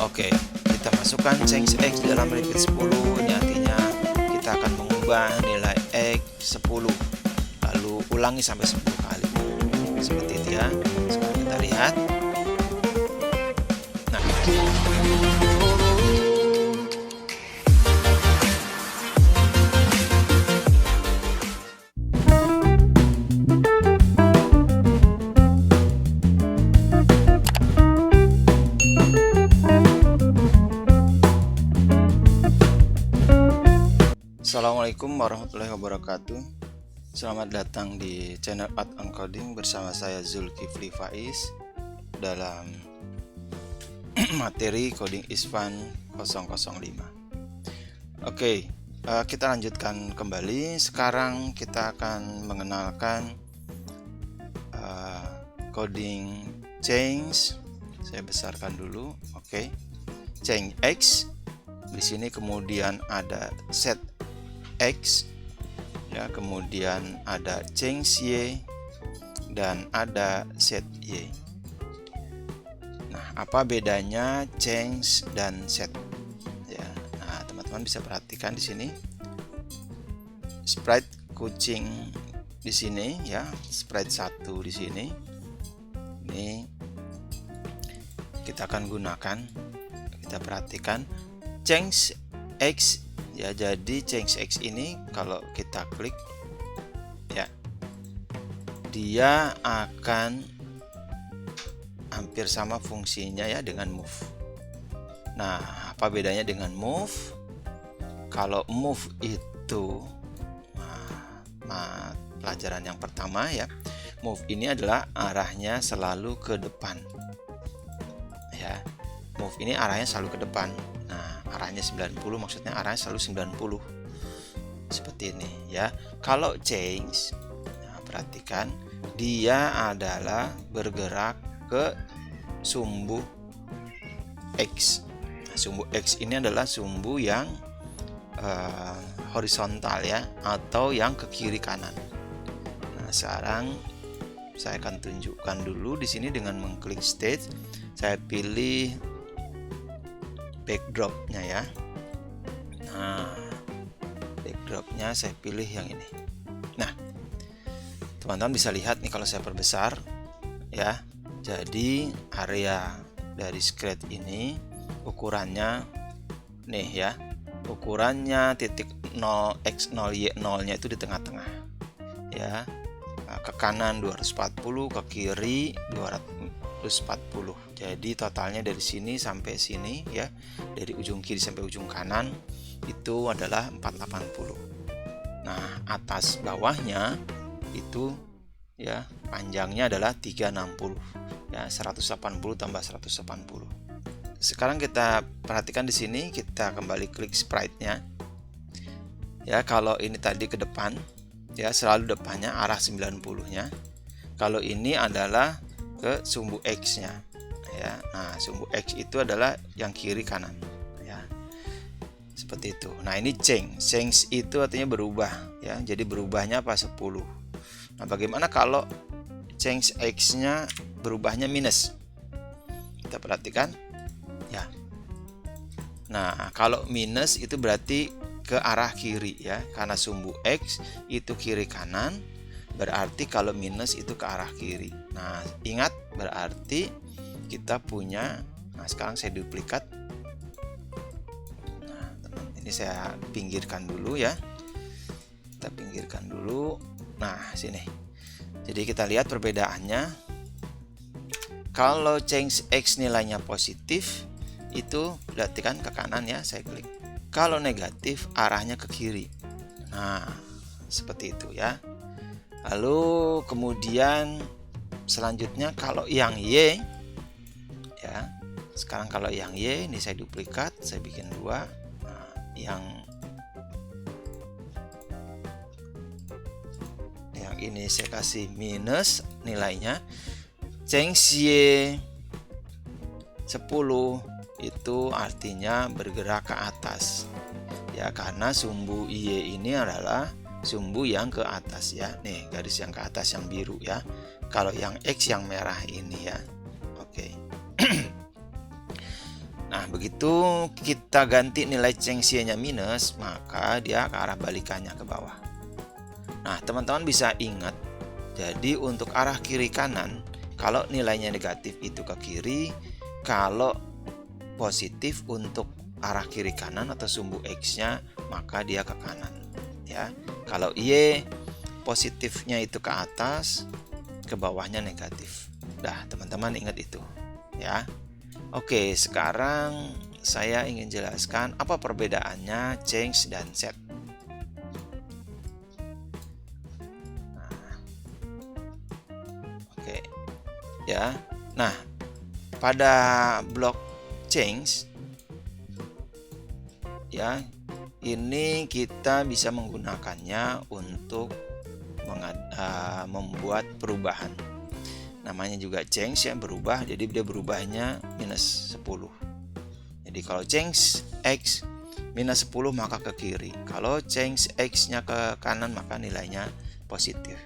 Oke, kita masukkan change X dalam repeat 10. Ini artinya kita akan mengubah nilai X 10, lalu ulangi sampai 10 kali. Seperti itu ya. Sekarang kita lihat. Nah, Assalamualaikum warahmatullahi wabarakatuh. Selamat datang di channel Art and Coding bersama saya Zulkifli Faiz dalam materi Coding is Fun 005. Oke, kita lanjutkan kembali. Sekarang kita akan mengenalkan coding change. Saya besarkan dulu. Oke, change X. Di sini kemudian ada set X ya, kemudian ada change Y dan ada set Y. Nah, apa bedanya change dan set ya? Nah, teman-teman bisa perhatikan di sini sprite kucing di sini ya, sprite 1 di sini. Ini kita akan gunakan. Kita perhatikan change X ya, jadi change X ini kalau kita klik ya, dia akan hampir sama fungsinya ya dengan move. Nah, apa bedanya dengan move? Kalau move itu pelajaran yang pertama ya, move ini adalah arahnya selalu ke depan ya, move ini arahnya selalu ke depan. Arahnya 90, maksudnya arahnya selalu 90 seperti ini ya. Kalau change, nah, perhatikan dia adalah bergerak ke sumbu X. Nah, sumbu X ini adalah sumbu yang horizontal ya, atau yang ke kiri kanan. Nah, sekarang saya akan tunjukkan dulu di sini dengan mengklik stage. Saya pilih backdropnya ya. Nah, backdropnya saya pilih yang ini. Nah, teman-teman bisa lihat nih kalau saya perbesar ya. Jadi area dari scratch ini ukurannya nih ya, ukurannya titik 0 x 0 y 0 nya itu di tengah-tengah ya. Ke kanan 240, ke kiri 240. Jadi totalnya dari sini sampai sini ya, dari ujung kiri sampai ujung kanan itu adalah 480. Nah, atas bawahnya itu ya, panjangnya adalah 360 ya, 180 tambah 180. Sekarang kita perhatikan di sini, kita kembali klik sprite-nya ya. Kalau ini tadi ke depan ya, selalu depannya arah 90-nya. Kalau ini adalah ke sumbu X-nya ya. Nah, sumbu X itu adalah yang kiri kanan ya, seperti itu. Nah, ini change itu artinya berubah ya, jadi berubahnya apa? 10. Nah, bagaimana kalau change X-nya berubahnya minus? Kita perhatikan ya. Nah, kalau minus itu berarti ke arah kiri ya, karena sumbu X itu kiri kanan, berarti kalau minus itu ke arah kiri. Nah, ingat, berarti kita punya. Nah, sekarang saya duplikat. Nah, ini saya pinggirkan dulu ya. Kita pinggirkan dulu. Nah, sini. Jadi kita lihat perbedaannya. Kalau change X nilainya positif, itu berarti kan ke kanan ya, saya klik. Kalau negatif, arahnya ke kiri. Nah, seperti itu ya. Lalu kemudian selanjutnya kalau yang Y ya, sekarang kalau yang Y ini saya duplikat, saya bikin 2. Nah, yang ini saya kasih minus nilainya. Change Y 10 itu artinya bergerak ke atas ya, karena sumbu Y ini adalah sumbu yang ke atas ya. Nih, garis yang ke atas yang biru ya. Kalau yang X yang merah ini ya. Oke. Nah, begitu kita ganti nilai change Y-nya minus, maka dia ke arah balikannya ke bawah. Nah, teman-teman bisa ingat, jadi untuk arah kiri kanan, kalau nilainya negatif itu ke kiri, kalau positif untuk arah kiri kanan atau sumbu X-nya, maka dia ke kanan. Ya, kalau Y positifnya itu ke atas, ke bawahnya negatif. Dah, teman-teman ingat itu, ya. Oke, sekarang saya ingin jelaskan apa perbedaannya change dan set. Oke, ya. Nah, pada blok change, ya, ini kita bisa menggunakannya untuk membuat perubahan. Namanya juga change, ya, berubah, jadi dia berubahnya minus 10. Jadi kalau change X minus 10 maka ke kiri, kalau change X nya ke kanan maka nilainya positif,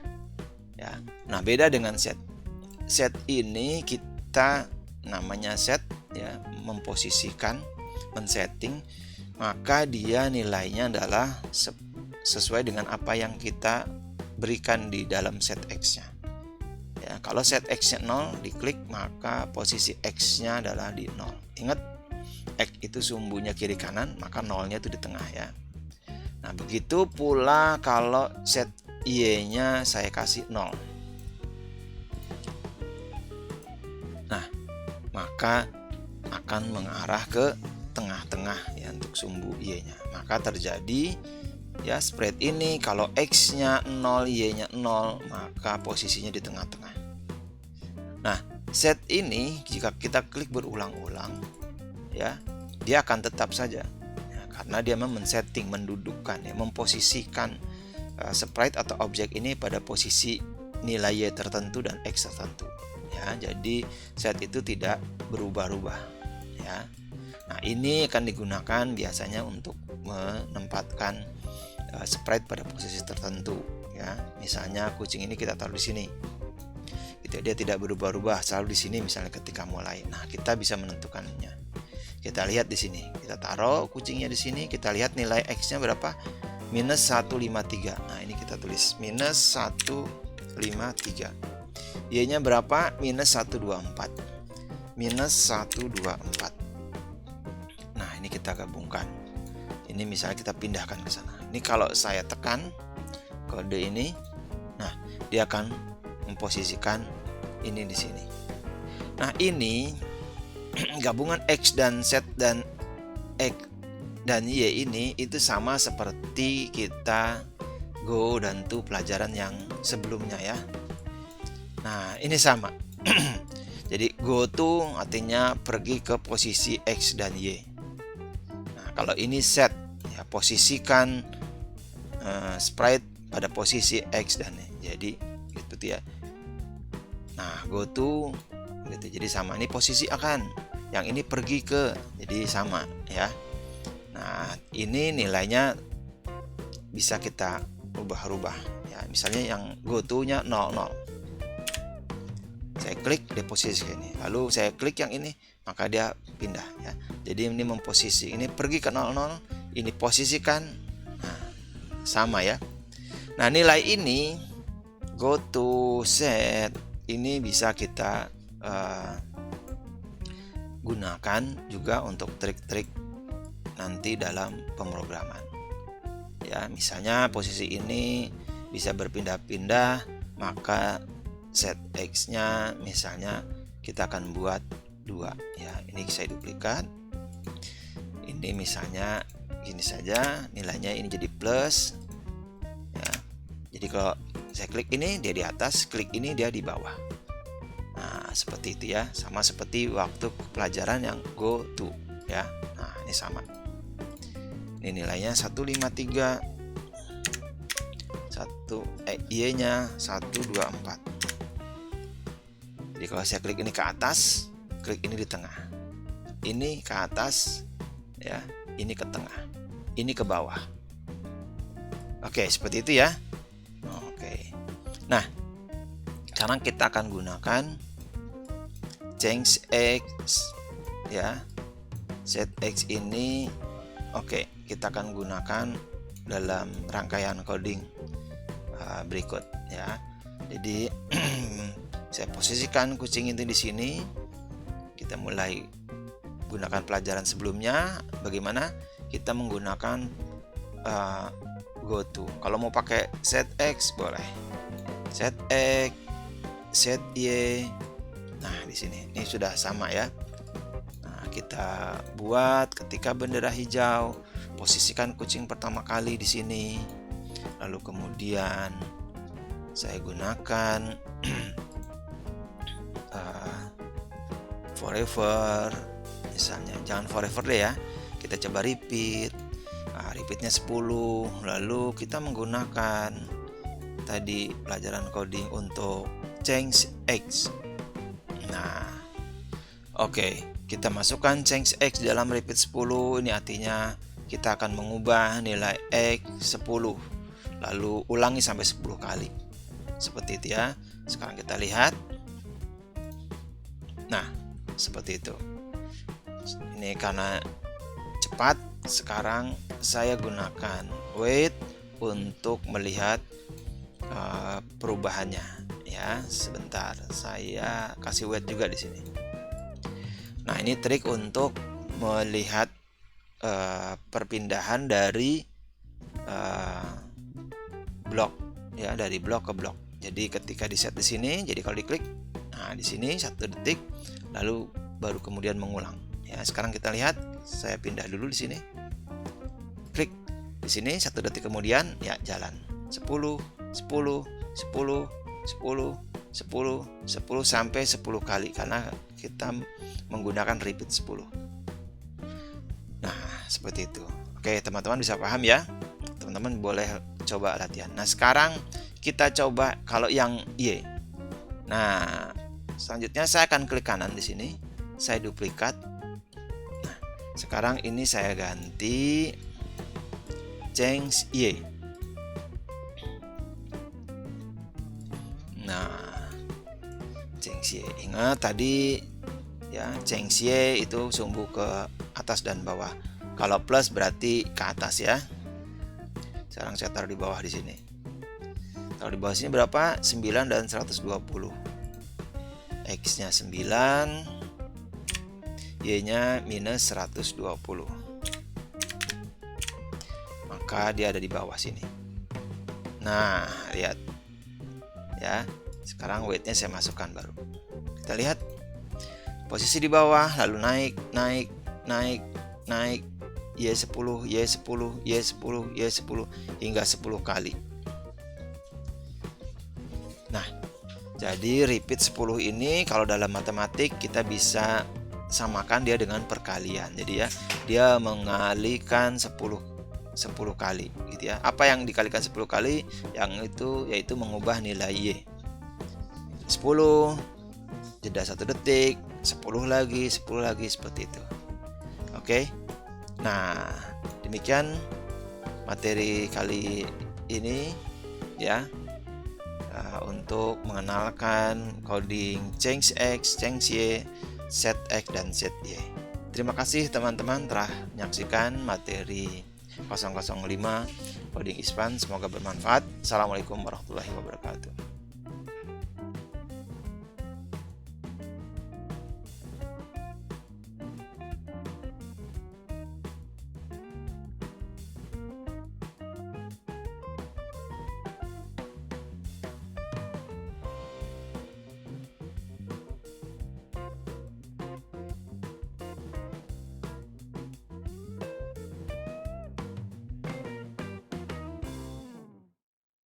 ya. Nah, beda dengan set. Set ini kita namanya set, ya, memposisikan, men-setting, maka dia nilainya adalah sesuai dengan apa yang kita berikan di dalam set X nya. Ya, kalau set X-nya 0 diklik, maka posisi X-nya adalah di 0. Ingat, X itu sumbunya kiri kanan, maka 0-nya itu di tengah, ya. Nah, begitu pula kalau set Y-nya saya kasih 0. Nah, maka akan mengarah ke tengah-tengah, ya, untuk sumbu Y-nya. Maka terjadi, ya, spread ini kalau X-nya 0, Y-nya 0, maka posisinya di tengah-tengah. Nah, set ini jika kita klik berulang-ulang, ya, dia akan tetap saja, ya, karena dia men-setting, mendudukkan, ya, memposisikan sprite atau objek ini pada posisi nilai Y tertentu dan X tertentu, ya. Jadi set itu tidak berubah-ubah, ya. Nah, ini akan digunakan biasanya untuk menempatkan sprite pada posisi tertentu, ya. Misalnya kucing ini kita taruh di sini, gitu, dia tidak berubah-ubah, selalu di sini misalnya ketika mulai. Nah, kita bisa menentukannya. Kita lihat di sini, kita taruh kucingnya di sini, kita lihat nilai X-nya berapa, minus 153. Nah, ini kita tulis minus 153. Y-nya berapa, minus 124. Minus 124. Nah, ini kita gabungkan. Ini misalnya kita pindahkan ke sana. Ini kalau saya tekan kode ini, nah, dia akan memposisikan ini di sini. Nah, ini gabungan X dan Z dan X dan Y ini itu sama seperti kita go dan to pelajaran yang sebelumnya, ya. Nah, ini sama. Jadi go to artinya pergi ke posisi X dan Y. Nah, kalau ini set, ya, posisikan sprite pada posisi X dan Y. Jadi gitu, ya. Nah, go to gitu, jadi sama. Ini posisi akan, yang ini pergi ke, jadi sama, ya. Nah, ini nilainya bisa kita rubah-rubah, ya. Misalnya yang go to-nya 00. Saya klik di posisi ini, lalu saya klik yang ini, maka dia pindah, ya. Jadi ini memposisi, ini pergi ke 00, ini posisikan, nah, sama, ya. Nah, nilai ini go to set ini bisa kita gunakan juga untuk trik-trik nanti dalam pemrograman, ya. Misalnya posisi ini bisa berpindah-pindah, maka set X nya misalnya kita akan buat 2, ya. Ini saya duplikat, ini misalnya gini saja, nilainya ini jadi plus, ya. Jadi kalau saya klik ini, dia di atas, klik ini dia di bawah. Nah, seperti itu, ya. Sama seperti waktu pelajaran yang go to, ya. Nah, ini sama. Ini nilainya 153. Y-nya 124. Jadi kalau saya klik ini ke atas, klik ini di tengah. Ini ke atas, ya. Ini ke tengah. Ini ke bawah. Oke, seperti itu, ya. Oke. Nah, sekarang kita akan gunakan change X, ya. set X ini kita akan gunakan dalam rangkaian coding berikut ya. Jadi saya posisikan kucing itu di sini. Kita mulai gunakan pelajaran sebelumnya bagaimana kita menggunakan goto. Kalau mau pakai set X boleh. Set X, set Y. Nah, di sini ini sudah sama ya. Nah, kita buat ketika bendera hijau, posisikan kucing pertama kali di sini. Lalu kemudian saya gunakan forever, misalnya jangan forever deh ya, kita coba repeat. Repeatnya 10, lalu kita menggunakan tadi pelajaran coding untuk change X. Nah, kita masukkan change X dalam repeat 10. Ini artinya kita akan mengubah nilai X 10, lalu ulangi sampai 10 kali seperti itu ya. Sekarang kita lihat. Nah, seperti itu. Ini karena cepat, sekarang saya gunakan wait untuk melihat perubahannya ya. Sebentar, saya kasih wait juga di sini. Nah, ini trik untuk melihat perpindahan dari blok ya, dari blok ke blok. Jadi ketika di set di sini, jadi kalau diklik, nah di sini 1 detik, lalu baru kemudian mengulang. Ya, sekarang kita lihat, saya pindah dulu di sini. Klik di sini 1 detik kemudian ya jalan. 10, 10, 10, 10, 10, 10 sampai 10 kali karena kita menggunakan repeat 10. Nah, seperti itu. Oke, teman-teman bisa paham ya? Teman-teman boleh coba latihan. Nah, sekarang kita coba kalau yang Y. Nah, selanjutnya saya akan klik kanan di sini. Saya duplikat. Nah, sekarang ini saya ganti change Y. Nah, change Y. Ingat tadi ya, change Y itu sumbu ke atas dan bawah. Kalau plus berarti ke atas ya. Sekarang saya taruh di bawah di sini. Taruh di bawah sini berapa? 9 dan 120. X-nya 9, Y-nya minus 120. Maka dia ada di bawah sini. Nah, lihat. Ya. Sekarang weight-nya saya masukkan baru. Kita lihat. Posisi di bawah, lalu naik. Y10, Y10, Y10, Y10 hingga 10 kali. Nah, jadi repeat 10 ini kalau dalam matematik kita bisa samakan dia dengan perkalian. Jadi ya, dia mengalikan 10 kali gitu ya. Apa yang dikalikan 10 kali? Yang itu yaitu mengubah nilai Y. 10 jeda 1 detik, 10 lagi seperti itu. Oke. Nah, demikian materi kali ini ya, untuk mengenalkan coding change X, change Y, set X dan set Y. Terima kasih teman-teman telah menyaksikan materi 005 coding ISPAN. Semoga bermanfaat. Assalamualaikum warahmatullahi wabarakatuh.